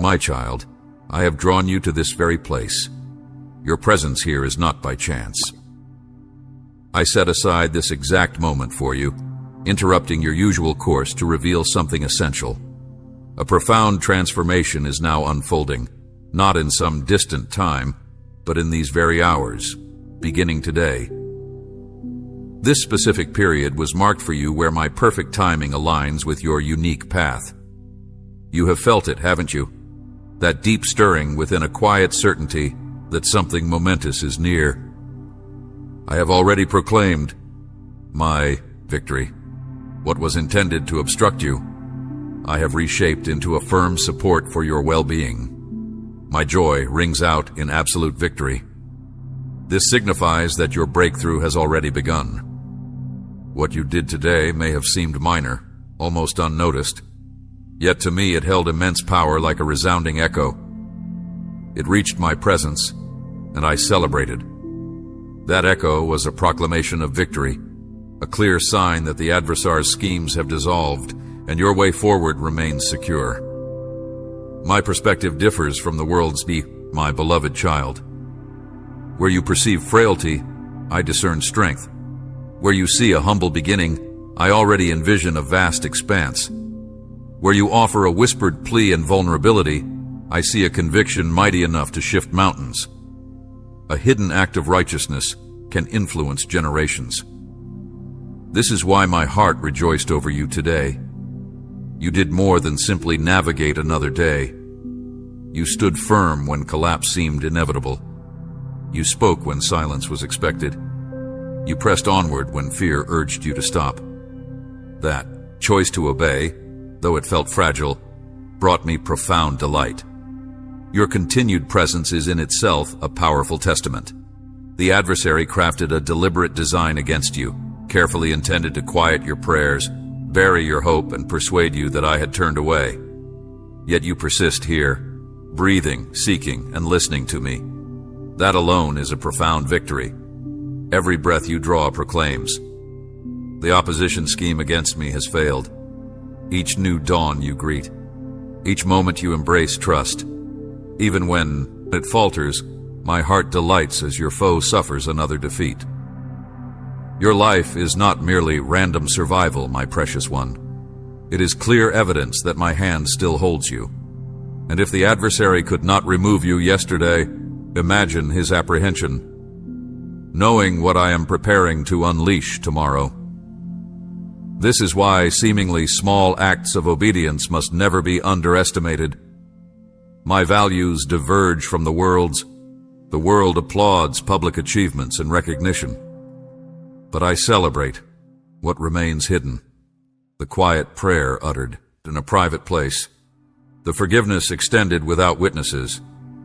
My child, I have drawn you to this very place. Your presence here is not by chance. I set aside this exact moment for you, interrupting your usual course to reveal something essential. A profound transformation is now unfolding, not in some distant time, but in these very hours, beginning today. This specific period was marked for you where my perfect timing aligns with your unique path. You have felt it, haven't you? That deep stirring within a quiet certainty that something momentous is near. I have already proclaimed my victory. What was intended to obstruct you, I have reshaped into a firm support for your well-being. My joy rings out in absolute victory. This signifies that your breakthrough has already begun. What you did today may have seemed minor, almost unnoticed, yet to me it held immense power like a resounding echo. It reached my presence, and I celebrated. That echo was a proclamation of victory, a clear sign that the adversary's schemes have dissolved and your way forward remains secure. My perspective differs from the world's, my beloved child. Where you perceive frailty, I discern strength. Where you see a humble beginning, I already envision a vast expanse. Where you offer a whispered plea and vulnerability, I see a conviction mighty enough to shift mountains. A hidden act of righteousness can influence generations. This is why my heart rejoiced over you today. You did more than simply navigate another day. You stood firm when collapse seemed inevitable. You spoke when silence was expected. You pressed onward when fear urged you to stop. That choice to obey, though it felt fragile, brought me profound delight. Your continued presence is in itself a powerful testament. The adversary crafted a deliberate design against you, carefully intended to quiet your prayers, bury your hope, and persuade you that I had turned away. Yet you persist here, breathing, seeking, and listening to me. That alone is a profound victory. Every breath you draw proclaims, the opposition scheme against me has failed. Each new dawn you greet. Each moment you embrace trust. Even when it falters, my heart delights as your foe suffers another defeat. Your life is not merely random survival, my precious one. It is clear evidence that my hand still holds you. And if the adversary could not remove you yesterday, imagine his apprehension, knowing what I am preparing to unleash tomorrow. This is why seemingly small acts of obedience must never be underestimated. My values diverge from the world's. The world applauds public achievements and recognition. But I celebrate what remains hidden, the quiet prayer uttered in a private place, the forgiveness extended without witnesses,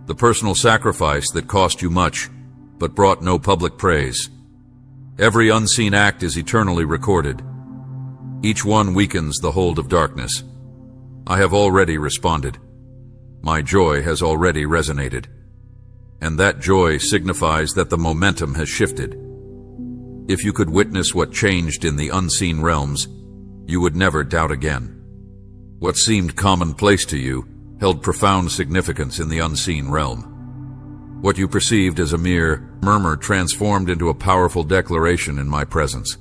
the personal sacrifice that cost you much but brought no public praise. Every unseen act is eternally recorded. Each one weakens the hold of darkness. I have already responded. My joy has already resonated. And that joy signifies that the momentum has shifted. If you could witness what changed in the unseen realms, you would never doubt again. What seemed commonplace to you held profound significance in the unseen realm. What you perceived as a mere murmur transformed into a powerful declaration in my presence.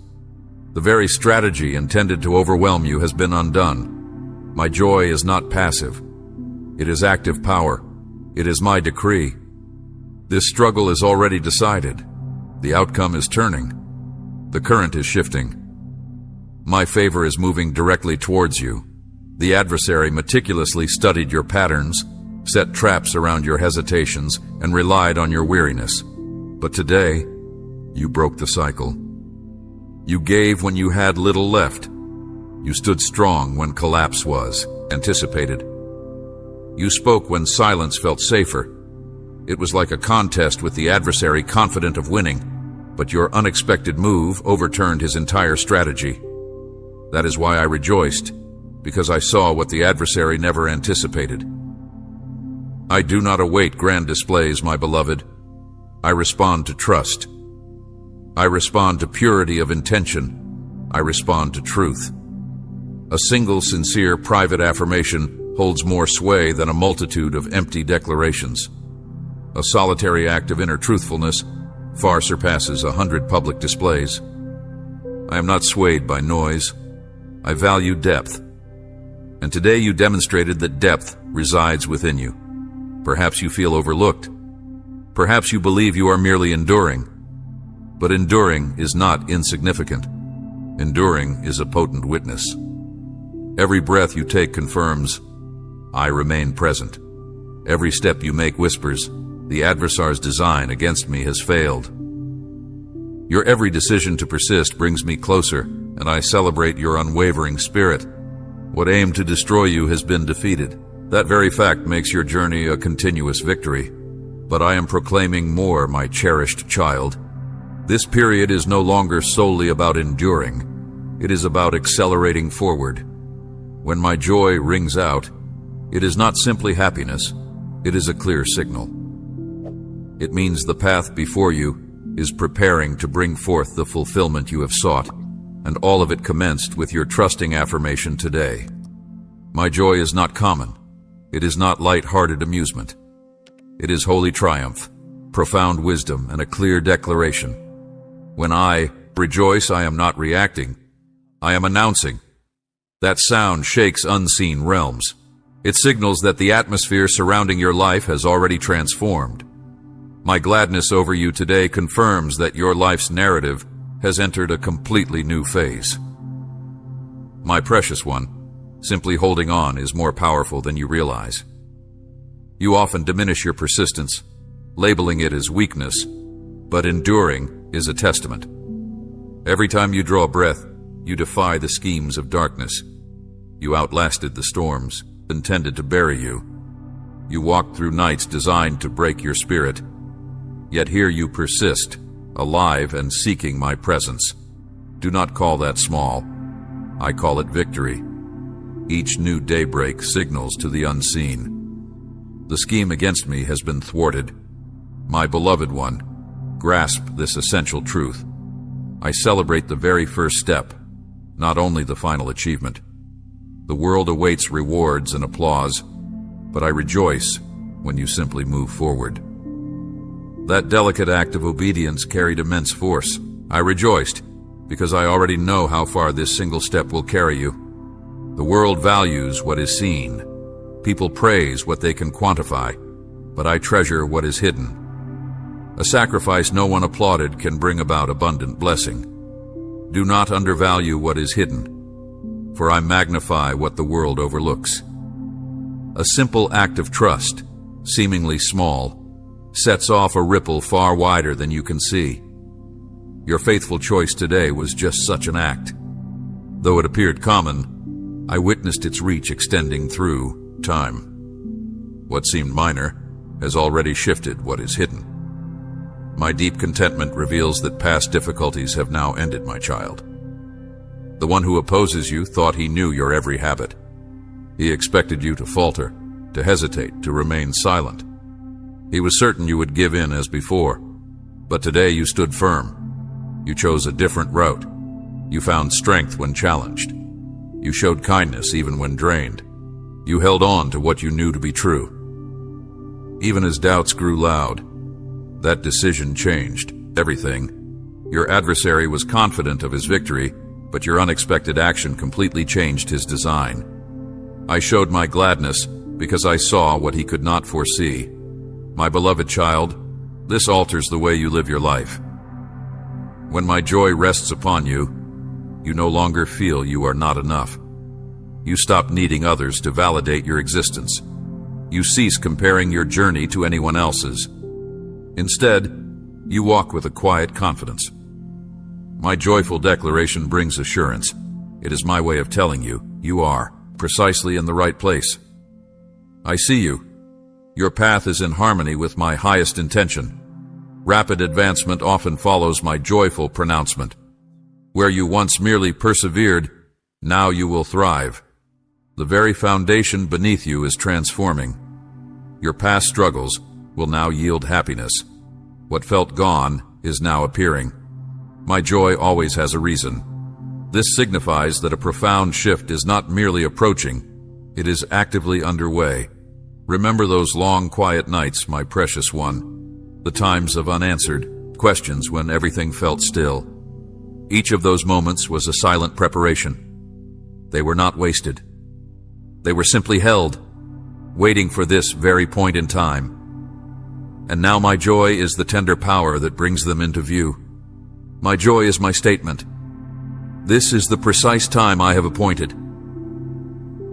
The very strategy intended to overwhelm you has been undone. My joy is not passive. It is active power. It is my decree. This struggle is already decided. The outcome is turning. The current is shifting. My favor is moving directly towards you. The adversary meticulously studied your patterns, set traps around your hesitations, and relied on your weariness. But today, you broke the cycle. You gave when you had little left. You stood strong when collapse was anticipated. You spoke when silence felt safer. It was like a contest with the adversary confident of winning, but your unexpected move overturned his entire strategy. That is why I rejoiced, because I saw what the adversary never anticipated. I do not await grand displays, my beloved. I respond to trust. I respond to purity of intention. I respond to truth. A single sincere private affirmation holds more sway than a multitude of empty declarations. A solitary act of inner truthfulness far surpasses 100 public displays. I am not swayed by noise. I value depth. And today you demonstrated that depth resides within you. Perhaps you feel overlooked. Perhaps you believe you are merely enduring. But enduring is not insignificant. Enduring is a potent witness. Every breath you take confirms, I remain present. Every step you make whispers, the adversary's design against me has failed. Your every decision to persist brings me closer, and I celebrate your unwavering spirit. What aimed to destroy you has been defeated. That very fact makes your journey a continuous victory. But I am proclaiming more, my cherished child. This period is no longer solely about enduring. It is about accelerating forward. When my joy rings out, it is not simply happiness. It is a clear signal. It means the path before you is preparing to bring forth the fulfillment you have sought, and all of it commenced with your trusting affirmation today. My joy is not common. It is not light-hearted amusement. It is holy triumph, profound wisdom, and a clear declaration. When I rejoice, I am not reacting. I am announcing. That sound shakes unseen realms. It signals that the atmosphere surrounding your life has already transformed. My gladness over you today confirms that your life's narrative has entered a completely new phase. My precious one, simply holding on is more powerful than you realize. You often diminish your persistence, labeling it as weakness, but enduring is a testament. Every time you draw a breath, you defy the schemes of darkness. You outlasted the storms intended to bury you. You walked through nights designed to break your spirit. Yet here you persist, alive and seeking my presence. Do not call that small. I call it victory. Each new daybreak signals to the unseen. The scheme against me has been thwarted. My beloved one, grasp this essential truth. I celebrate the very first step, not only the final achievement. The world awaits rewards and applause, but I rejoice when you simply move forward. That delicate act of obedience carried immense force. I rejoiced because I already know how far this single step will carry you. The world values what is seen. People praise what they can quantify, but I treasure what is hidden. A sacrifice no one applauded can bring about abundant blessing. Do not undervalue what is hidden, for I magnify what the world overlooks. A simple act of trust, seemingly small, sets off a ripple far wider than you can see. Your faithful choice today was just such an act. Though it appeared common, I witnessed its reach extending through time. What seemed minor has already shifted what is hidden. My deep contentment reveals that past difficulties have now ended, my child. The one who opposes you thought he knew your every habit. He expected you to falter, to hesitate, to remain silent. He was certain you would give in as before, but today you stood firm. You chose a different route. You found strength when challenged. You showed kindness even when drained. You held on to what you knew to be true. Even as doubts grew loud, that decision changed everything. Your adversary was confident of his victory, but your unexpected action completely changed his design. I showed my gladness because I saw what he could not foresee. My beloved child, this alters the way you live your life. When my joy rests upon you, you no longer feel you are not enough. You stop needing others to validate your existence. You cease comparing your journey to anyone else's. Instead, you walk with a quiet confidence. My joyful declaration brings assurance. It is my way of telling you, you are precisely in the right place. I see you. Your path is in harmony with my highest intention. Rapid advancement often follows my joyful pronouncement. Where you once merely persevered, now you will thrive. The very foundation beneath you is transforming. Your past struggles will now yield happiness. What felt gone is now appearing. My joy always has a reason. This signifies that a profound shift is not merely approaching, It is actively underway. Remember those long, quiet nights, my precious one, the times of unanswered questions when everything felt still. Each of those moments was a silent preparation. They were not wasted. They were simply held, waiting for this very point in time. And now my joy is the tender power that brings them into view. My joy is my statement. This is the precise time I have appointed.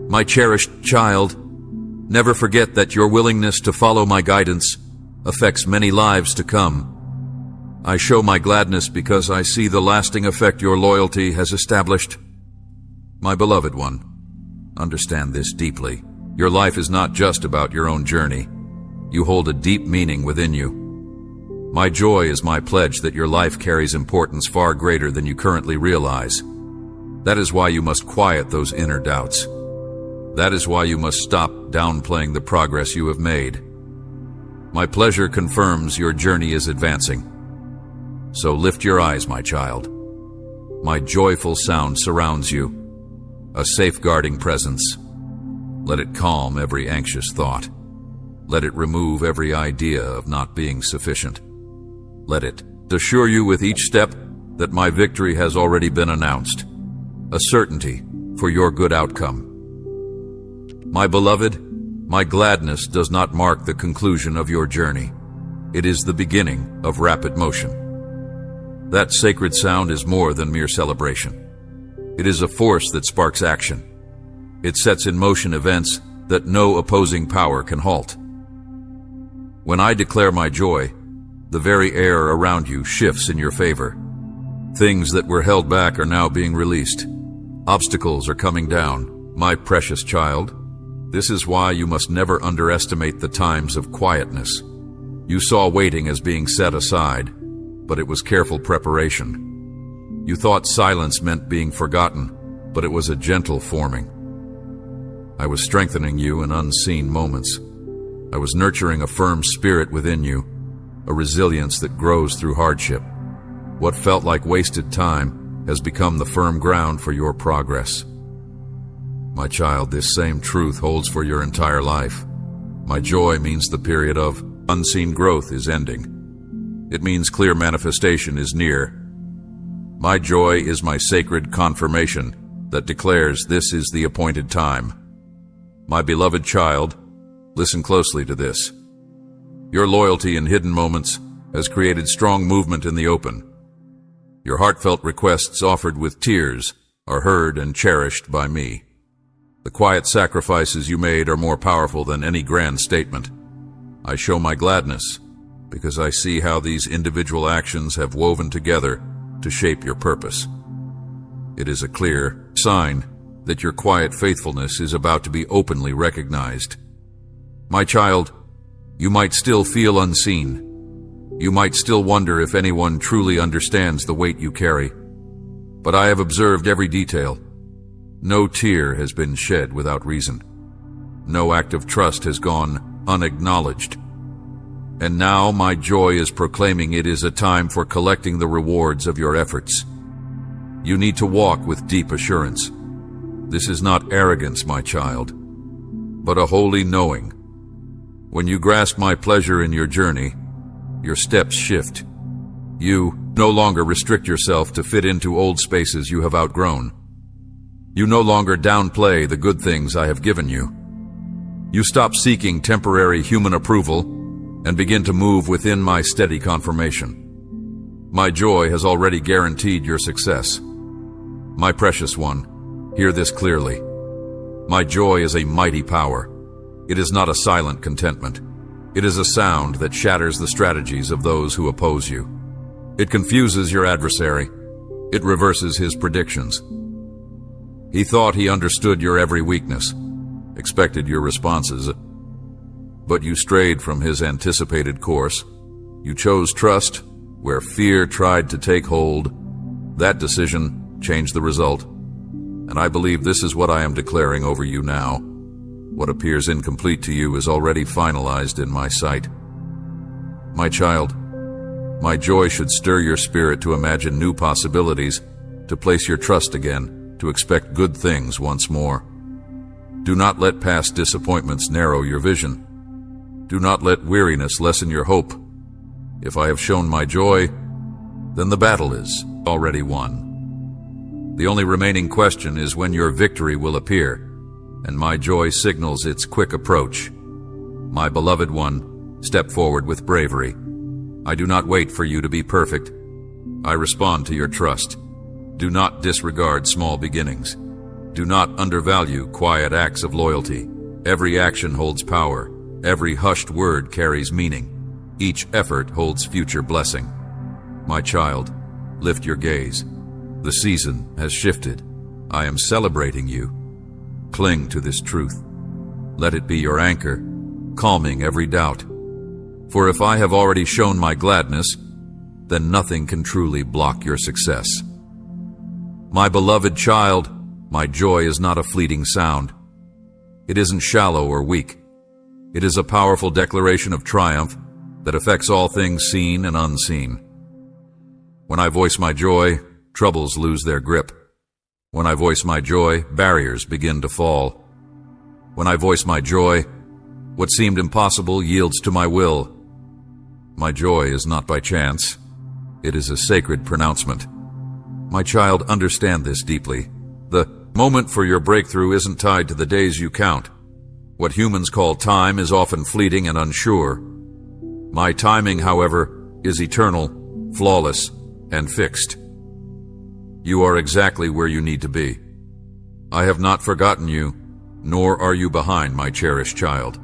My cherished child, never forget that your willingness to follow my guidance affects many lives to come. I show my gladness because I see the lasting effect your loyalty has established. My beloved one, understand this deeply. Your life is not just about your own journey. You hold a deep meaning within you. My joy is my pledge that your life carries importance far greater than you currently realize. That is why you must quiet those inner doubts. That is why you must stop downplaying the progress you have made. My pleasure confirms your journey is advancing. So lift your eyes, my child. My joyful sound surrounds you, a safeguarding presence. Let it calm every anxious thought. Let it remove every idea of not being sufficient. Let it assure you with each step that my victory has already been announced, a certainty for your good outcome. My beloved, my gladness does not mark the conclusion of your journey. It is the beginning of rapid motion. That sacred sound is more than mere celebration. It is a force that sparks action. It sets in motion events that no opposing power can halt. When I declare my joy, the very air around you shifts in your favor. Things that were held back are now being released. Obstacles are coming down. My precious child, this is why you must never underestimate the times of quietness. You saw waiting as being set aside, but it was careful preparation. You thought silence meant being forgotten, but it was a gentle forming. I was strengthening you in unseen moments. I was nurturing a firm spirit within you, a resilience that grows through hardship. What felt like wasted time has become the firm ground for your progress. My child, this same truth holds for your entire life. My joy means the period of unseen growth is ending. It means clear manifestation is near. My joy is my sacred confirmation that declares this is the appointed time. My beloved child, listen closely to this. Your loyalty in hidden moments has created strong movement in the open. Your heartfelt requests offered with tears are heard and cherished by me. The quiet sacrifices you made are more powerful than any grand statement. I show my gladness because I see how these individual actions have woven together to shape your purpose. It is a clear sign that your quiet faithfulness is about to be openly recognized. My child, you might still feel unseen. You might still wonder if anyone truly understands the weight you carry. But I have observed every detail. No tear has been shed without reason. No act of trust has gone unacknowledged. And now my joy is proclaiming it is a time for collecting the rewards of your efforts. You need to walk with deep assurance. This is not arrogance, my child, but a holy knowing. When you grasp my pleasure in your journey, your steps shift. You no longer restrict yourself to fit into old spaces you have outgrown. You no longer downplay the good things I have given you. You stop seeking temporary human approval and begin to move within my steady confirmation. My joy has already guaranteed your success. My precious one, hear this clearly. My joy is a mighty power. It is not a silent contentment. It is a sound that shatters the strategies of those who oppose you. It confuses your adversary. It reverses his predictions. He thought he understood your every weakness, expected your responses, but you strayed from his anticipated course. You chose trust where fear tried to take hold. That decision changed the result. And I believe this is what I am declaring over you now. What appears incomplete to you is already finalized in my sight. My child, my joy should stir your spirit to imagine new possibilities, to place your trust again, to expect good things once more. Do not let past disappointments narrow your vision. Do not let weariness lessen your hope. If I have shown my joy, then the battle is already won. The only remaining question is when your victory will appear, and my joy signals its quick approach. My beloved one, step forward with bravery. I do not wait for you to be perfect. I respond to your trust. Do not disregard small beginnings. Do not undervalue quiet acts of loyalty. Every action holds power. Every hushed word carries meaning. Each effort holds future blessing. My child, lift your gaze. The season has shifted. I am celebrating you. Cling to this truth. Let it be your anchor, calming every doubt. For if I have already shown my gladness, then nothing can truly block your success. My beloved child, my joy is not a fleeting sound. It isn't shallow or weak. It is a powerful declaration of triumph that affects all things seen and unseen. When I voice my joy, troubles lose their grip. When I voice my joy, barriers begin to fall. When I voice my joy, what seemed impossible yields to my will. My joy is not by chance. It is a sacred pronouncement. My child, understand this deeply. The moment for your breakthrough isn't tied to the days you count. What humans call time is often fleeting and unsure. My timing, however, is eternal, flawless, and fixed. You are exactly where you need to be. I have not forgotten you, nor are you behind, my cherished child.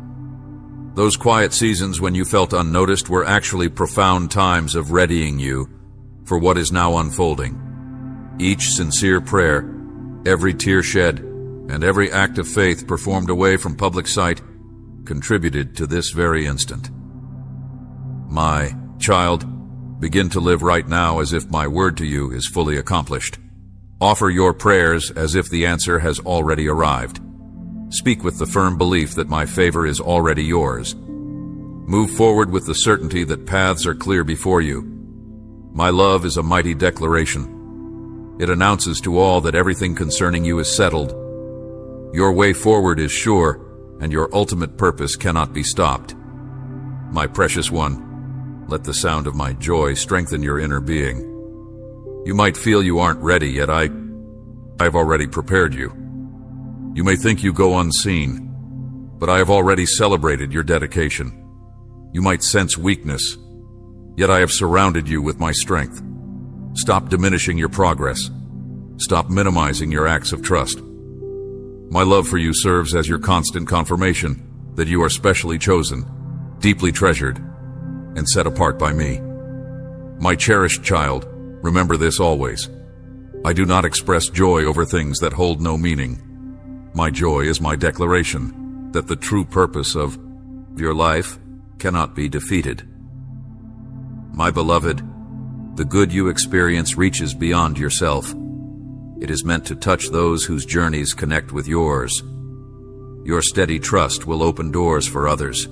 Those quiet seasons when you felt unnoticed were actually profound times of readying you for what is now unfolding. Each sincere prayer, every tear shed, and every act of faith performed away from public sight contributed to this very instant. My child, begin to live right now as if my word to you is fully accomplished. Offer your prayers as if the answer has already arrived. Speak with the firm belief that my favor is already yours. Move forward with the certainty that paths are clear before you. My love is a mighty declaration. It announces to all that everything concerning you is settled. Your way forward is sure, and your ultimate purpose cannot be stopped. My precious one, let the sound of my joy strengthen your inner being. You might feel you aren't ready, yet I've already prepared you. You may think you go unseen, but I have already celebrated your dedication. You might sense weakness, yet I have surrounded you with my strength. Stop diminishing your progress. Stop minimizing your acts of trust. My love for you serves as your constant confirmation that you are specially chosen, deeply treasured, and set apart by me. My cherished child, remember this always. I do not express joy over things that hold no meaning. My joy is my declaration that the true purpose of your life cannot be defeated. My beloved, the good you experience reaches beyond yourself. It is meant to touch those whose journeys connect with yours. Your steady trust will open doors for others.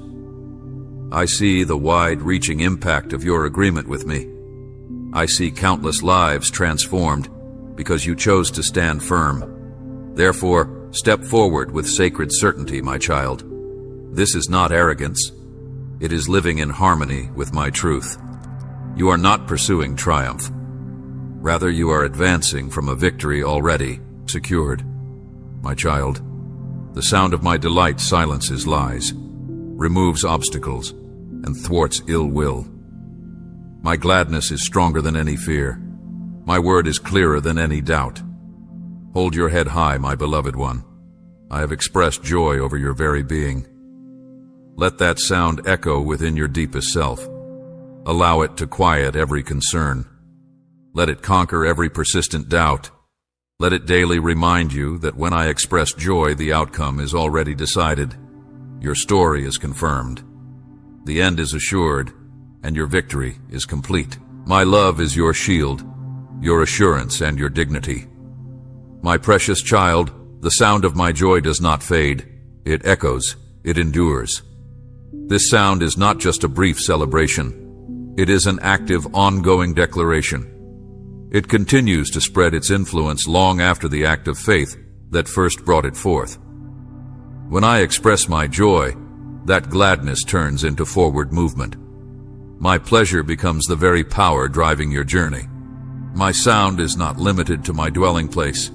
I see the wide-reaching impact of your agreement with me. I see countless lives transformed because you chose to stand firm. Therefore, step forward with sacred certainty, my child. This is not arrogance. It is living in harmony with my truth. You are not pursuing triumph. Rather, you are advancing from a victory already secured. My child, the sound of my delight silences lies, removes obstacles, and thwarts ill will. My gladness is stronger than any fear. My word is clearer than any doubt. Hold your head high, my beloved one. I have expressed joy over your very being. Let that sound echo within your deepest self. Allow it to quiet every concern. Let it conquer every persistent doubt. Let it daily remind you that when I express joy, the outcome is already decided. Your story is confirmed. The end is assured, and your victory is complete. My love is your shield, your assurance, and your dignity. My precious child, the sound of my joy does not fade. It echoes, it endures. This sound is not just a brief celebration. It is an active, ongoing declaration. It continues to spread its influence long after the act of faith that first brought it forth. When I express my joy, that gladness turns into forward movement. My pleasure becomes the very power driving your journey. My sound is not limited to my dwelling place.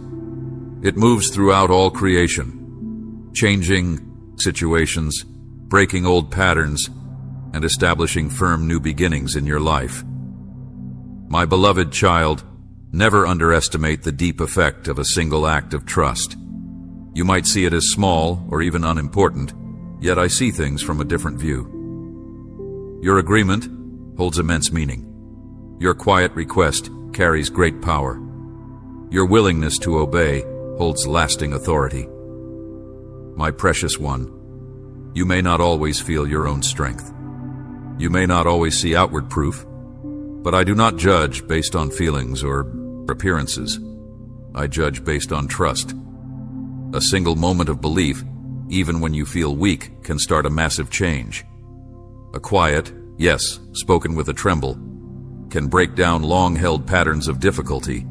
It moves throughout all creation, changing situations, breaking old patterns, and establishing firm new beginnings in your life. My beloved child, never underestimate the deep effect of a single act of trust. You might see it as small or even unimportant, yet I see things from a different view. Your agreement holds immense meaning. Your quiet request carries great power. Your willingness to obey holds lasting authority. My precious one, you may not always feel your own strength. You may not always see outward proof, but I do not judge based on feelings or appearances. I judge based on trust. A single moment of belief, even when you feel weak, can start a massive change. A quiet, yes, spoken with a tremble, can break down long-held patterns of difficulty.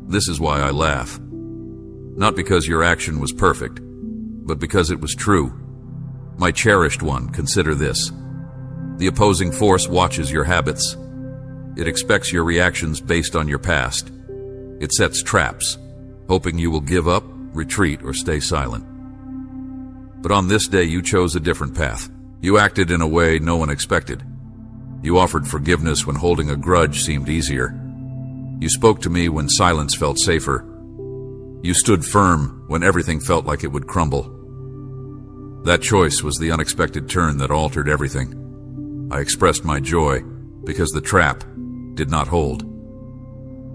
This is why I laugh. Not because your action was perfect, but because it was true. My cherished one, consider this. The opposing force watches your habits. It expects your reactions based on your past. It sets traps, hoping you will give up, retreat, or stay silent. But on this day, you chose a different path. You acted in a way no one expected. You offered forgiveness when holding a grudge seemed easier. You spoke to me when silence felt safer. You stood firm when everything felt like it would crumble. That choice was the unexpected turn that altered everything. I expressed my joy because the trap did not hold,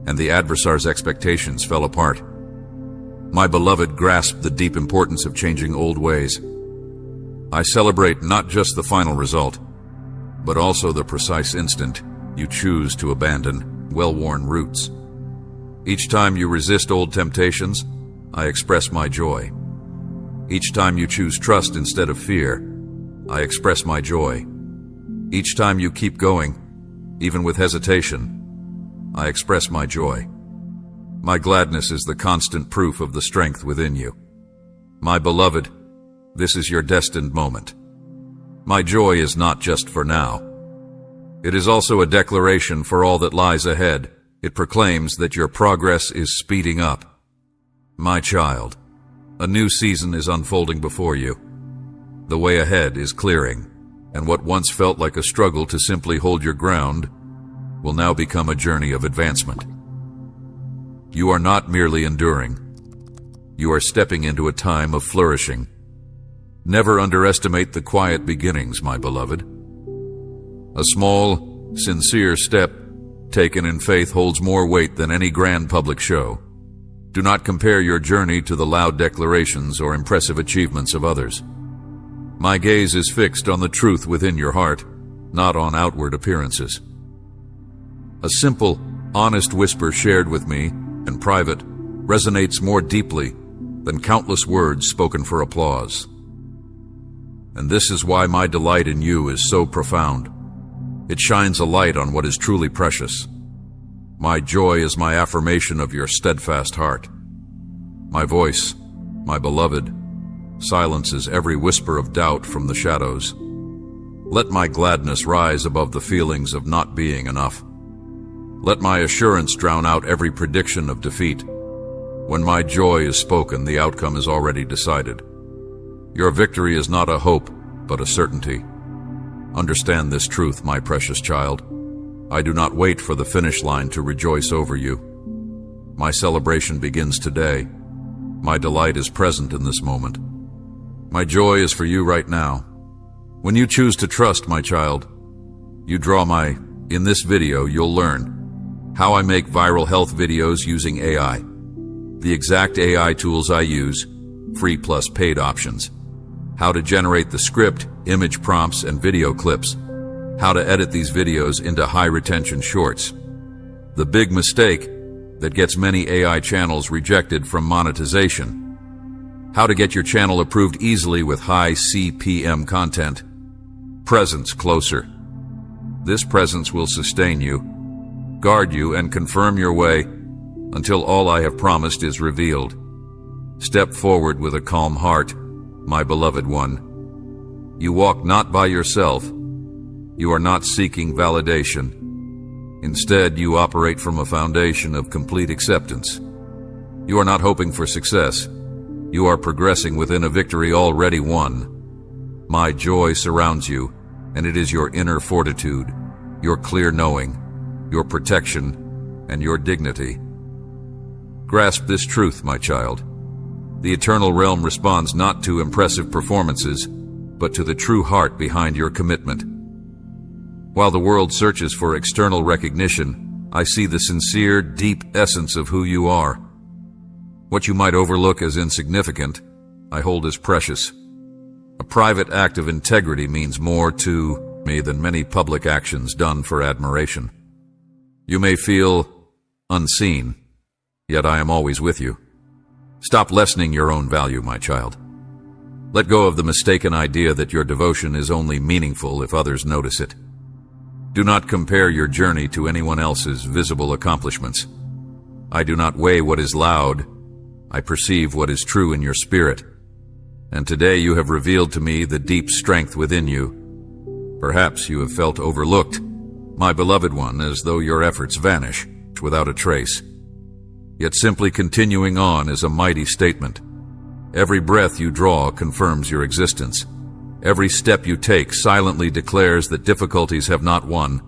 and the adversary's expectations fell apart. My beloved grasped the deep importance of changing old ways. I celebrate not just the final result, but also the precise instant you choose to abandon well-worn roots. Each time you resist old temptations, I express my joy. Each time you choose trust instead of fear, I express my joy. Each time you keep going, even with hesitation, I express my joy. My gladness is the constant proof of the strength within you. My beloved, this is your destined moment. My joy is not just for now. It is also a declaration for all that lies ahead. It proclaims that your progress is speeding up. My child, a new season is unfolding before you. The way ahead is clearing, and what once felt like a struggle to simply hold your ground will now become a journey of advancement. You are not merely enduring. You are stepping into a time of flourishing. Never underestimate the quiet beginnings, my beloved. A small, sincere step taken in faith holds more weight than any grand public show. Do not compare your journey to the loud declarations or impressive achievements of others. My gaze is fixed on the truth within your heart, not on outward appearances. A simple, honest whisper shared with me, in private, resonates more deeply than countless words spoken for applause. And this is why my delight in you is so profound. It shines a light on what is truly precious. My joy is my affirmation of your steadfast heart. My voice, my beloved, silences every whisper of doubt from the shadows. Let my gladness rise above the feelings of not being enough. Let my assurance drown out every prediction of defeat. When my joy is spoken, the outcome is already decided. Your victory is not a hope, but a certainty. Understand this truth, my precious child. I do not wait for the finish line to rejoice over you. My celebration begins today. My delight is present in this moment. My joy is for you right now. When you choose to trust, my child, you draw in this video, you'll learn how I make viral health videos using AI. The exact AI tools I use, free plus paid options. How to generate the script, image prompts, and video clips. How to edit these videos into high-retention shorts. The big mistake that gets many AI channels rejected from monetization. How to get your channel approved easily with high CPM content. Presence closer. This presence will sustain you, guard you, and confirm your way until all I have promised is revealed. Step forward with a calm heart, my beloved one. You walk not by yourself. You are not seeking validation. Instead, you operate from a foundation of complete acceptance. You are not hoping for success. You are progressing within a victory already won. My joy surrounds you, and it is your inner fortitude, your clear knowing, your protection, and your dignity. Grasp this truth, my child. The eternal realm responds not to impressive performances, but to the true heart behind your commitment. While the world searches for external recognition, I see the sincere, deep essence of who you are. What you might overlook as insignificant, I hold as precious. A private act of integrity means more to me than many public actions done for admiration. You may feel unseen, yet I am always with you. Stop lessening your own value, my child. Let go of the mistaken idea that your devotion is only meaningful if others notice it. Do not compare your journey to anyone else's visible accomplishments. I do not weigh what is loud. I perceive what is true in your spirit. And today you have revealed to me the deep strength within you. Perhaps you have felt overlooked, my beloved one, as though your efforts vanish without a trace. Yet simply continuing on is a mighty statement. Every breath you draw confirms your existence. Every step you take silently declares that difficulties have not won.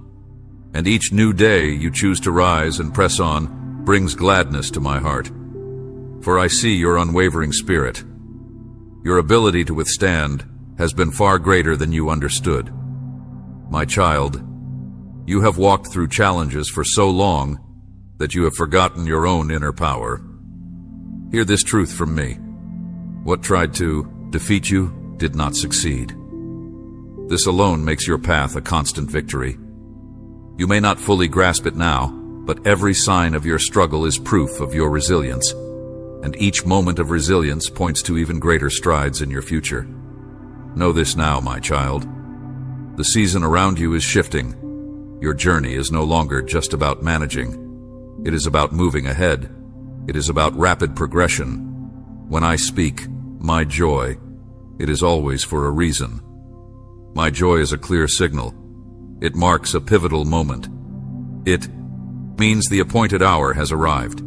And each new day you choose to rise and press on brings gladness to my heart. For I see your unwavering spirit. Your ability to withstand has been far greater than you understood. My child, you have walked through challenges for so long that you have forgotten your own inner power. Hear this truth from me. What tried to defeat you did not succeed. This alone makes your path a constant victory. You may not fully grasp it now, but every sign of your struggle is proof of your resilience, and each moment of resilience points to even greater strides in your future. Know this now, my child. The season around you is shifting. Your journey is no longer just about managing. It is about moving ahead. It is about rapid progression. When I speak, my joy, it is always for a reason. My joy is a clear signal. It marks a pivotal moment. It means the appointed hour has arrived.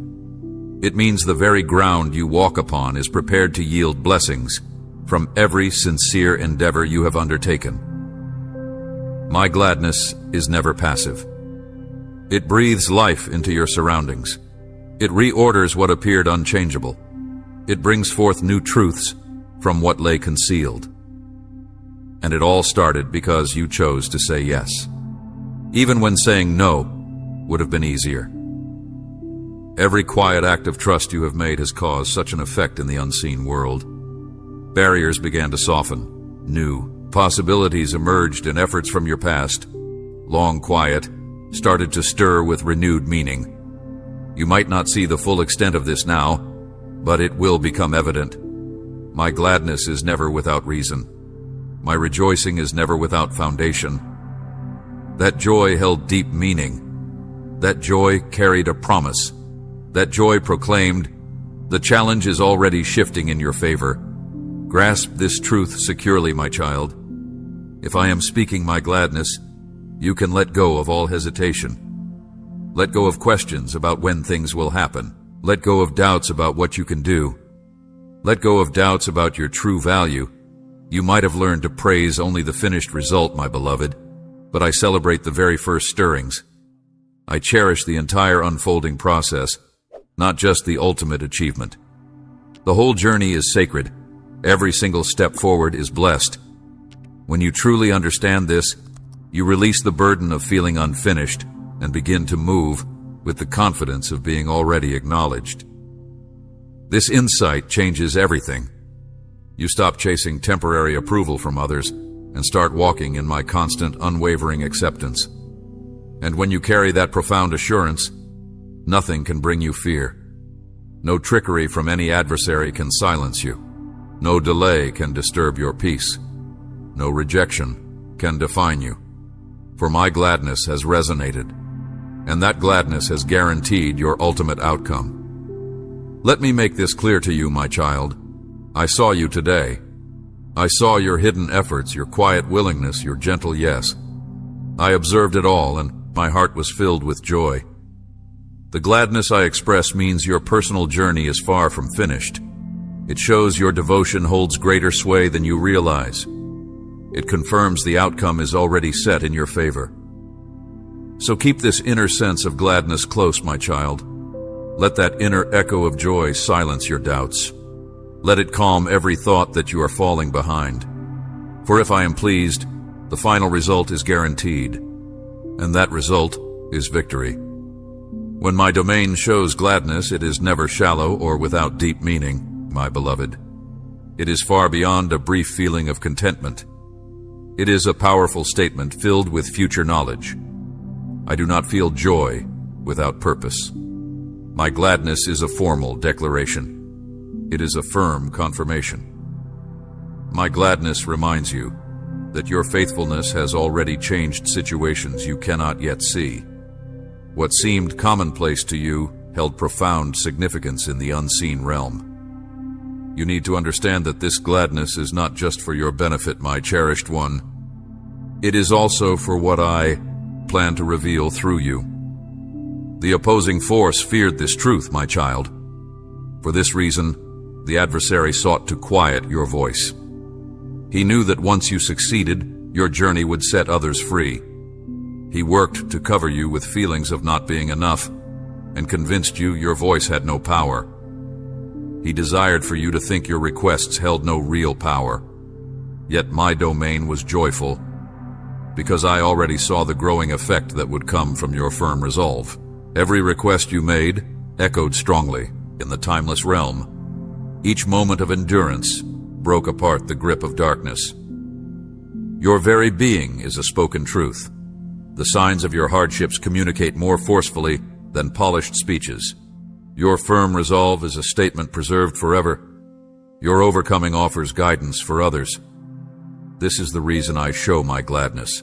It means the very ground you walk upon is prepared to yield blessings from every sincere endeavor you have undertaken. My gladness is never passive. It breathes life into your surroundings. It reorders what appeared unchangeable. It brings forth new truths from what lay concealed. And it all started because you chose to say yes, even when saying no would have been easier. Every quiet act of trust you have made has caused such an effect in the unseen world. Barriers began to soften. New possibilities emerged, and efforts from your past, long quiet, started to stir with renewed meaning. You might not see the full extent of this now, but it will become evident. My gladness is never without reason. My rejoicing is never without foundation. That joy held deep meaning. That joy carried a promise. That joy proclaimed, the challenge is already shifting in your favor. Grasp this truth securely, my child. If I am speaking my gladness, you can let go of all hesitation. Let go of questions about when things will happen. Let go of doubts about what you can do. Let go of doubts about your true value. You might have learned to praise only the finished result, my beloved, but I celebrate the very first stirrings. I cherish the entire unfolding process, not just the ultimate achievement. The whole journey is sacred. Every single step forward is blessed. When you truly understand this, you release the burden of feeling unfinished and begin to move with the confidence of being already acknowledged. This insight changes everything. You stop chasing temporary approval from others and start walking in my constant, unwavering acceptance. And when you carry that profound assurance, nothing can bring you fear. No trickery from any adversary can silence you. No delay can disturb your peace. No rejection can define you. For my gladness has resonated, and that gladness has guaranteed your ultimate outcome. Let me make this clear to you, my child. I saw you today, I saw your hidden efforts, your quiet willingness, your gentle yes. I observed it all, and my heart was filled with joy. The gladness I express means your personal journey is far from finished. It shows your devotion holds greater sway than you realize. It confirms the outcome is already set in your favor. So keep this inner sense of gladness close, my child. Let that inner echo of joy silence your doubts. Let it calm every thought that you are falling behind. For if I am pleased, the final result is guaranteed, and that result is victory. When my domain shows gladness, it is never shallow or without deep meaning, my beloved. It is far beyond a brief feeling of contentment. It is a powerful statement filled with future knowledge. I do not feel joy without purpose. My gladness is a formal declaration. It is a firm confirmation. My gladness reminds you that your faithfulness has already changed situations you cannot yet see. What seemed commonplace to you held profound significance in the unseen realm. You need to understand that this gladness is not just for your benefit, my cherished one. It is also for what I plan to reveal through you. The opposing force feared this truth, my child. For this reason, the adversary sought to quiet your voice. He knew that once you succeeded, your journey would set others free. He worked to cover you with feelings of not being enough and convinced you your voice had no power. He desired for you to think your requests held no real power. Yet my domain was joyful, because I already saw the growing effect that would come from your firm resolve. Every request you made echoed strongly in the timeless realm. Each moment of endurance broke apart the grip of darkness. Your very being is a spoken truth. The signs of your hardships communicate more forcefully than polished speeches. Your firm resolve is a statement preserved forever. Your overcoming offers guidance for others. This is the reason I show my gladness.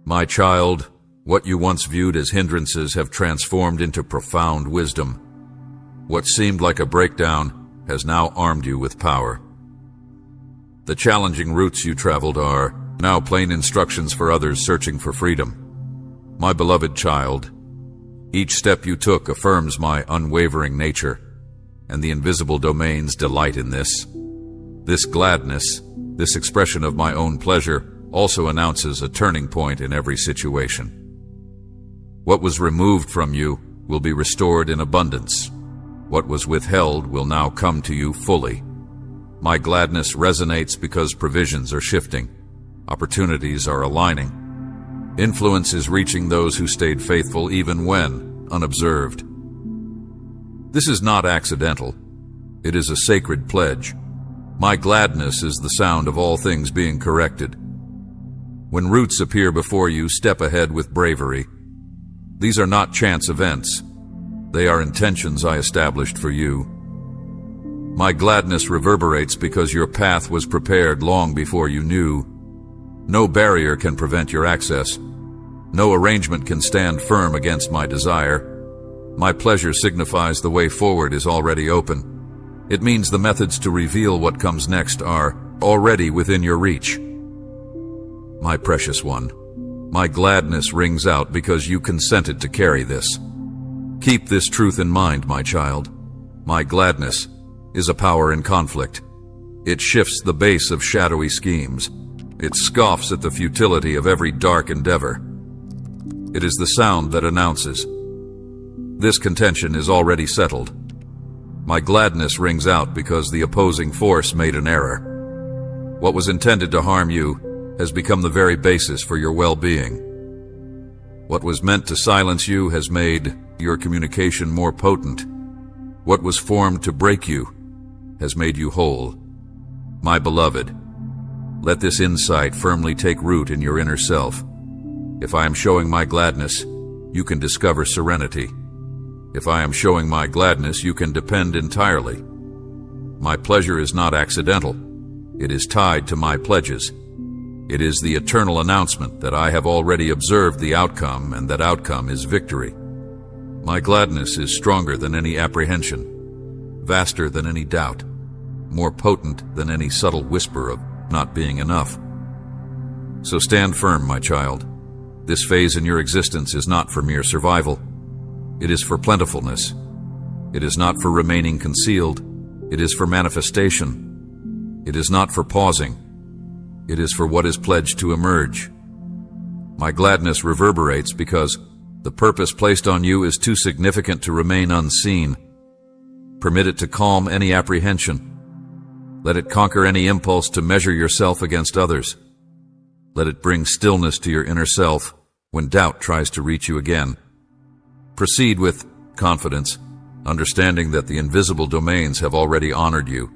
My child, what you once viewed as hindrances have transformed into profound wisdom. What seemed like a breakdown has now armed you with power. The challenging routes you traveled are now plain instructions for others searching for freedom. My beloved child, each step you took affirms my unwavering nature, and the invisible domains delight in this. This gladness, this expression of my own pleasure, also announces a turning point in every situation. What was removed from you will be restored in abundance. What was withheld will now come to you fully. My gladness resonates because provisions are shifting. Opportunities are aligning. Influence is reaching those who stayed faithful even when unobserved. This is not accidental. It is a sacred pledge. My gladness is the sound of all things being corrected. When roots appear before you, step ahead with bravery. These are not chance events. They are intentions I established for you. My gladness reverberates because your path was prepared long before you knew. No barrier can prevent your access. No arrangement can stand firm against my desire. My pleasure signifies the way forward is already open. It means the methods to reveal what comes next are already within your reach. My precious one, my gladness rings out because you consented to carry this. Keep this truth in mind, my child. My gladness is a power in conflict. It shifts the base of shadowy schemes. It scoffs at the futility of every dark endeavor. It is the sound that announces, this contention is already settled. My gladness rings out because the opposing force made an error. What was intended to harm you has become the very basis for your well-being. What was meant to silence you has made your communication more potent. What was formed to break you has made you whole. My beloved, let this insight firmly take root in your inner self. If I am showing my gladness, you can discover serenity. If I am showing my gladness, you can depend entirely. My pleasure is not accidental. It is tied to my pledges. It is the eternal announcement that I have already observed the outcome, and that outcome is victory. My gladness is stronger than any apprehension, vaster than any doubt. more potent than any subtle whisper of not being enough. So stand firm, my child. This phase in your existence is not for mere survival. It is for plentifulness. It is not for remaining concealed. It is for manifestation. It is not for pausing. It is for what is pledged to emerge. My gladness reverberates because the purpose placed on you is too significant to remain unseen. Permit it to calm any apprehension. Let it conquer any impulse to measure yourself against others. Let it bring stillness to your inner self when doubt tries to reach you again. Proceed with confidence, understanding that the invisible domains have already honored you.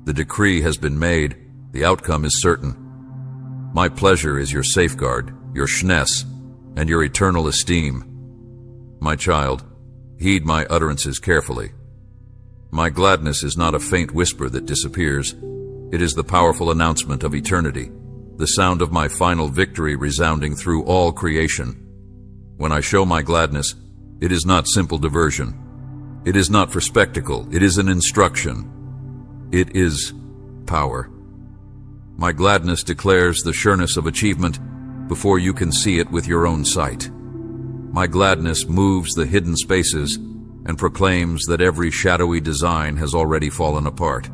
The decree has been made. The outcome is certain. My pleasure is your safeguard, your schness, and your eternal esteem. My child, heed my utterances carefully. My gladness is not a faint whisper that disappears. It is the powerful announcement of eternity, the sound of my final victory resounding through all creation. When I show my gladness, it is not simple diversion. It is not for spectacle. It is an instruction. It is power. My gladness declares the sureness of achievement before you can see it with your own sight. My gladness moves the hidden spaces and proclaims that every shadowy design has already fallen apart.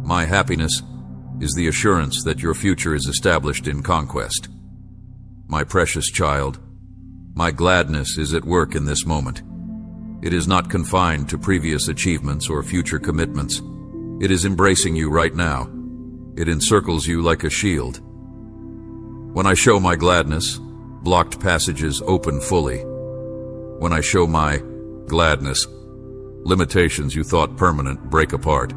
My happiness is the assurance that your future is established in conquest. My precious child, my gladness is at work in this moment. It is not confined to previous achievements or future commitments. It is embracing you right now. It encircles you like a shield. When I show my gladness, blocked passages open fully. When I show my gladness, limitations you thought permanent break apart.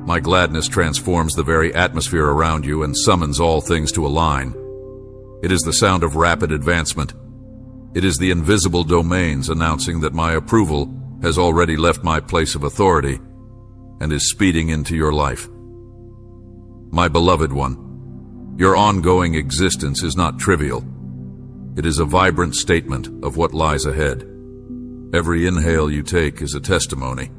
My gladness transforms the very atmosphere around you and summons all things to align. It is the sound of rapid advancement. It is the invisible domains announcing that my approval has already left my place of authority and is speeding into your life. My beloved one, your ongoing existence is not trivial. It is a vibrant statement of what lies ahead. Every inhale you take is a testimony.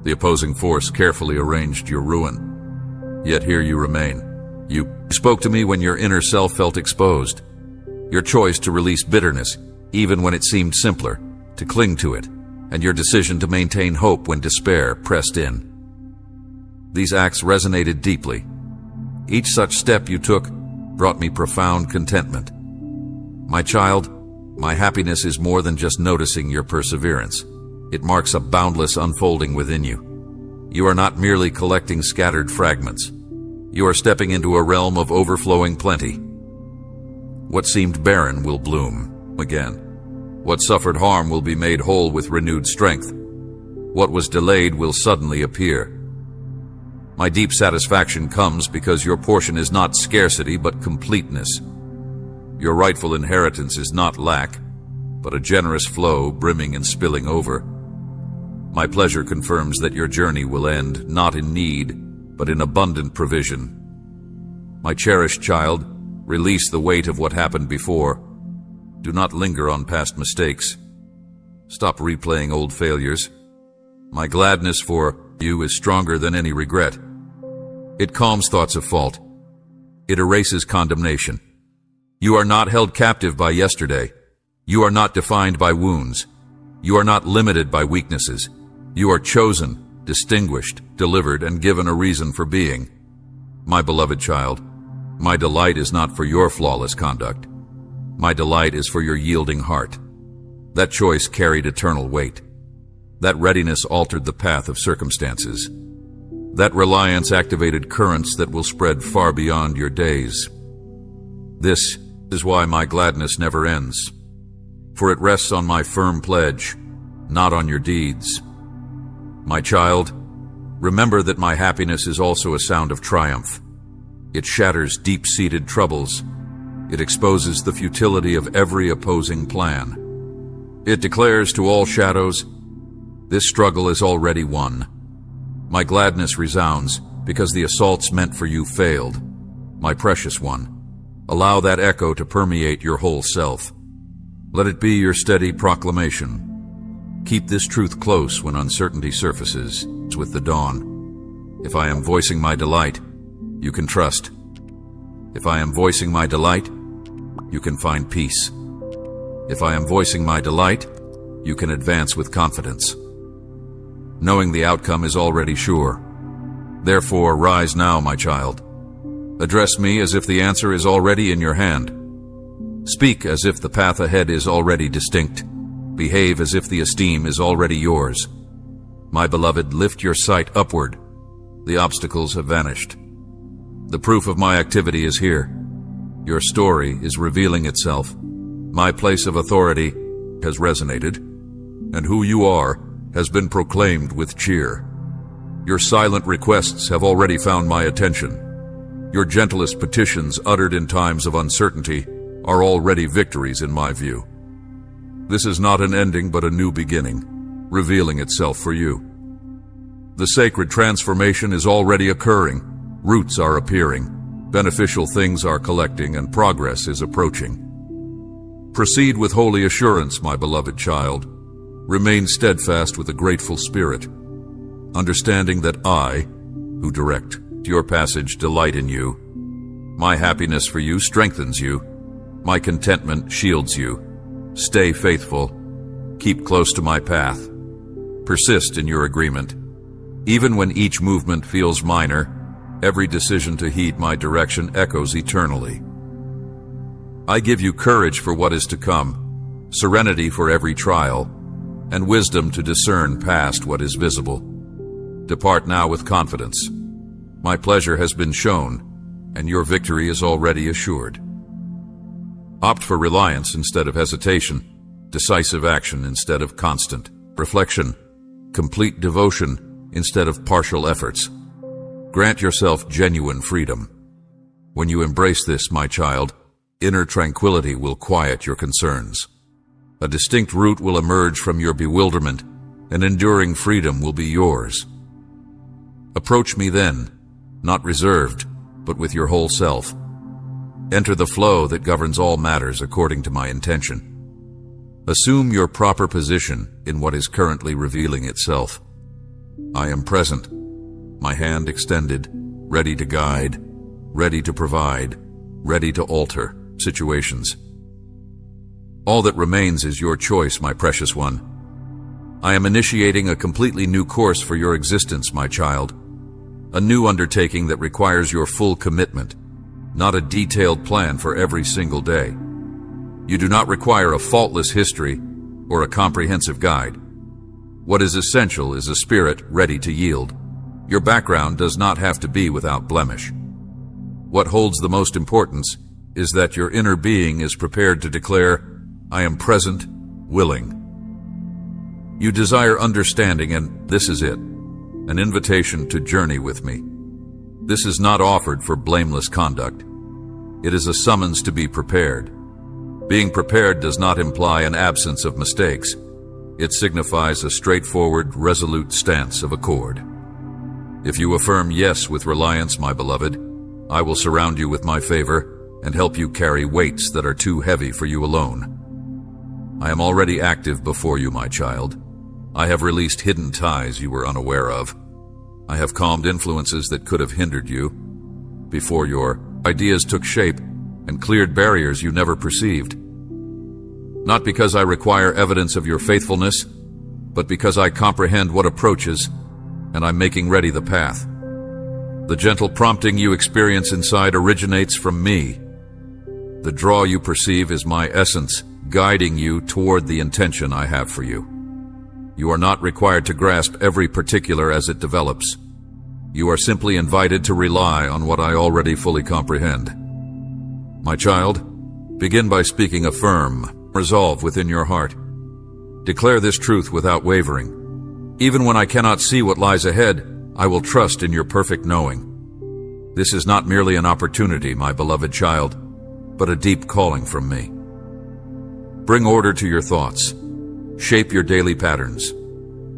The opposing force carefully arranged your ruin. Yet here you remain. You spoke to me when your inner self felt exposed. Your choice to release bitterness, even when it seemed simpler, to cling to it, and your decision to maintain hope when despair pressed in. These acts resonated deeply. Each such step you took brought me profound contentment. My child, my happiness is more than just noticing your perseverance. It marks a boundless unfolding within you. You are not merely collecting scattered fragments. You are stepping into a realm of overflowing plenty. What seemed barren will bloom again. What suffered harm will be made whole with renewed strength. What was delayed will suddenly appear. My deep satisfaction comes because your portion is not scarcity but completeness. Your rightful inheritance is not lack, but a generous flow brimming and spilling over. My pleasure confirms that your journey will end not in need, but in abundant provision. My cherished child, release the weight of what happened before. Do not linger on past mistakes. Stop replaying old failures. My gladness for you is stronger than any regret. It calms thoughts of fault. It erases condemnation. You are not held captive by yesterday. You are not defined by wounds. You are not limited by weaknesses. You are chosen, distinguished, delivered, and given a reason for being. My beloved child, my delight is not for your flawless conduct. My delight is for your yielding heart. That choice carried eternal weight. That readiness altered the path of circumstances. That reliance activated currents that will spread far beyond your days. This is why my gladness never ends, for it rests on my firm pledge, not on your deeds. My child, remember that my happiness is also a sound of triumph. It shatters deep-seated troubles. It exposes the futility of every opposing plan. It declares to all shadows, this struggle is already won. My gladness resounds because the assaults meant for you failed. My precious one, allow that echo to permeate your whole self. Let it be your steady proclamation. Keep this truth close when uncertainty surfaces with the dawn. If I am voicing my delight, you can trust. If I am voicing my delight, you can find peace. If I am voicing my delight, you can advance with confidence. Knowing the outcome is already sure. Therefore, rise now, my child. Address me as if the answer is already in your hand. Speak as if the path ahead is already distinct. Behave as if the esteem is already yours. My beloved, lift your sight upward. The obstacles have vanished. The proof of my activity is here. Your story is revealing itself. My place of authority has resonated, and who you are has been proclaimed with cheer. Your silent requests have already found my attention. Your gentlest petitions uttered in times of uncertainty are already victories in my view. This is not an ending but a new beginning, revealing itself for you. The sacred transformation is already occurring. Roots are appearing. Beneficial things are collecting, and progress is approaching. Proceed with holy assurance, my beloved child. Remain steadfast with a grateful spirit, understanding that I, who direct your passage, delight in you. My happiness for you strengthens you. My contentment shields you. Stay faithful. Keep close to my path. Persist in your agreement. Even when each movement feels minor, every decision to heed my direction echoes eternally. I give you courage for what is to come, serenity for every trial, and wisdom to discern past what is visible. Depart now with confidence. My pleasure has been shown, and your victory is already assured. Opt for reliance instead of hesitation, decisive action instead of constant reflection, complete devotion instead of partial efforts. Grant yourself genuine freedom. When you embrace this, my child, inner tranquility will quiet your concerns. A distinct root will emerge from your bewilderment, and enduring freedom will be yours. Approach me then, not reserved, but with your whole self. Enter the flow that governs all matters according to my intention. Assume your proper position in what is currently revealing itself. I am present, my hand extended, ready to guide, ready to provide, ready to alter situations. All that remains is your choice, my precious one. I am initiating a completely new course for your existence, my child. A new undertaking that requires your full commitment, not a detailed plan for every single day. You do not require a faultless history or a comprehensive guide. What is essential is a spirit ready to yield. Your background does not have to be without blemish. What holds the most importance is that your inner being is prepared to declare, I am present, willing. You desire understanding, and this is it, an invitation to journey with me. This is not offered for blameless conduct. It is a summons to be prepared. Being prepared does not imply an absence of mistakes. It signifies a straightforward, resolute stance of accord. If you affirm yes with reliance, my beloved, I will surround you with my favor and help you carry weights that are too heavy for you alone. I am already active before you, my child. I have released hidden ties you were unaware of. I have calmed influences that could have hindered you before your ideas took shape and cleared barriers you never perceived. Not because I require evidence of your faithfulness, but because I comprehend what approaches, and I'm making ready the path. The gentle prompting you experience inside originates from me. The draw you perceive is my essence, guiding you toward the intention I have for you. You are not required to grasp every particular as it develops. You are simply invited to rely on what I already fully comprehend. My child, begin by speaking a firm resolve within your heart. Declare this truth without wavering. Even when I cannot see what lies ahead, I will trust in your perfect knowing. This is not merely an opportunity, my beloved child, but a deep calling from me. Bring order to your thoughts. Shape your daily patterns.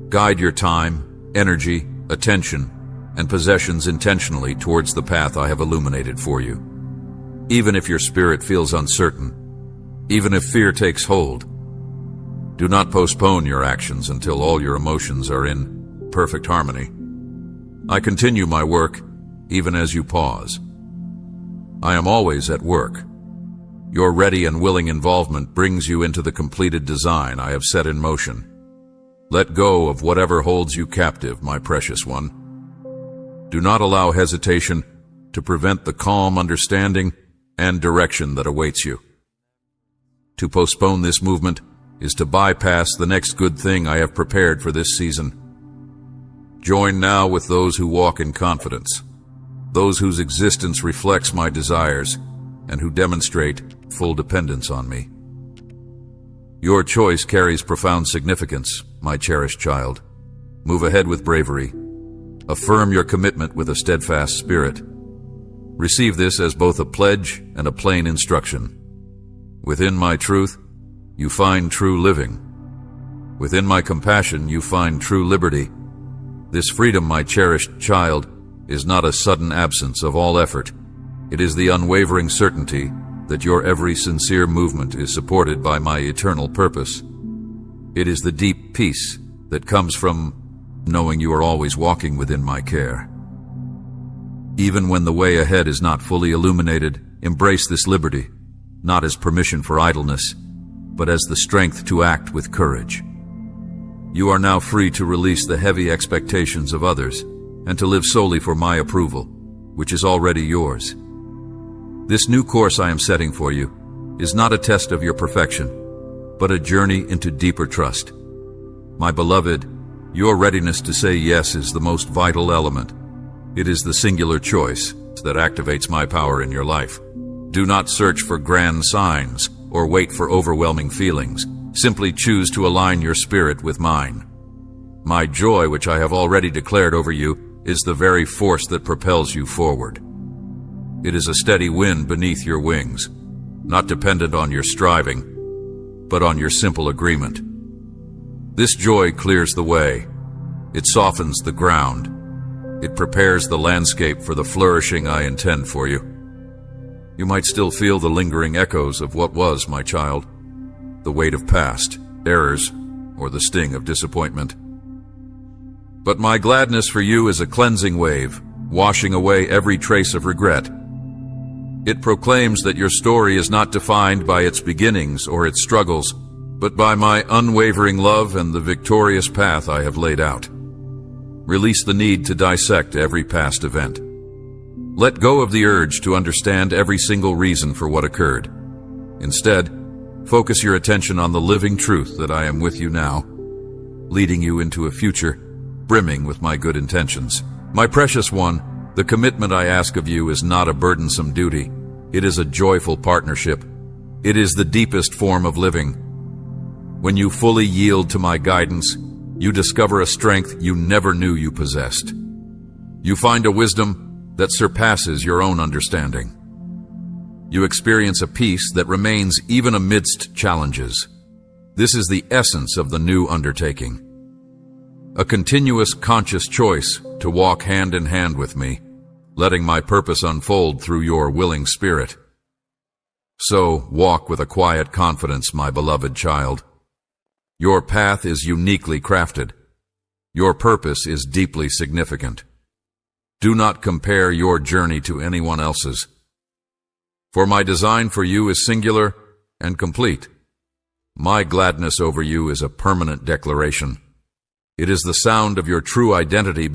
Guide your time, energy, attention, and possessions intentionally towards the path I have illuminated for you. Even if your spirit feels uncertain, even if fear takes hold, do not postpone your actions until all your emotions are in perfect harmony. I continue my work even as you pause. I am always at work. Your ready and willing involvement brings you into the completed design I have set in motion. Let go of whatever holds you captive, my precious one. Do not allow hesitation to prevent the calm understanding and direction that awaits you. To postpone this movement is to bypass the next good thing I have prepared for this season. Join now with those who walk in confidence, those whose existence reflects my desires, and who demonstrate full dependence on me. Your choice carries profound significance, my cherished child. Move ahead with bravery. Affirm your commitment with a steadfast spirit. Receive this as both a pledge and a plain instruction. Within my truth, you find true living. Within my compassion, you find true liberty. This freedom, my cherished child, is not a sudden absence of all effort. It is the unwavering certainty that your every sincere movement is supported by my eternal purpose. It is the deep peace that comes from knowing you are always walking within my care. Even when the way ahead is not fully illuminated, embrace this liberty, not as permission for idleness, but as the strength to act with courage. You are now free to release the heavy expectations of others and to live solely for my approval, which is already yours. This new course I am setting for you is not a test of your perfection, but a journey into deeper trust. My beloved, your readiness to say yes is the most vital element. It is the singular choice that activates my power in your life. Do not search for grand signs or wait for overwhelming feelings. Simply choose to align your spirit with mine. My joy, which I have already declared over you, is the very force that propels you forward. It is a steady wind beneath your wings, not dependent on your striving, but on your simple agreement. This joy clears the way. It softens the ground. It prepares the landscape for the flourishing I intend for you. You might still feel the lingering echoes of what was, my child, the weight of past errors or the sting of disappointment. But my gladness for you is a cleansing wave, washing away every trace of regret. It proclaims that your story is not defined by its beginnings or its struggles, but by my unwavering love and the victorious path I have laid out. Release the need to dissect every past event. Let go of the urge to understand every single reason for what occurred. Instead, focus your attention on the living truth that I am with you now, leading you into a future brimming with my good intentions. My precious one, the commitment I ask of you is not a burdensome duty. It is a joyful partnership. It is the deepest form of living. When you fully yield to my guidance, you discover a strength you never knew you possessed. You find a wisdom that surpasses your own understanding. You experience a peace that remains even amidst challenges. This is the essence of the new undertaking. A continuous conscious choice to walk hand in hand with me, letting my purpose unfold through your willing spirit. So walk with a quiet confidence, my beloved child. Your path is uniquely crafted. Your purpose is deeply significant. Do not compare your journey to anyone else's. For my design for you is singular and complete. My gladness over you is a permanent declaration. It is the sound of your true identity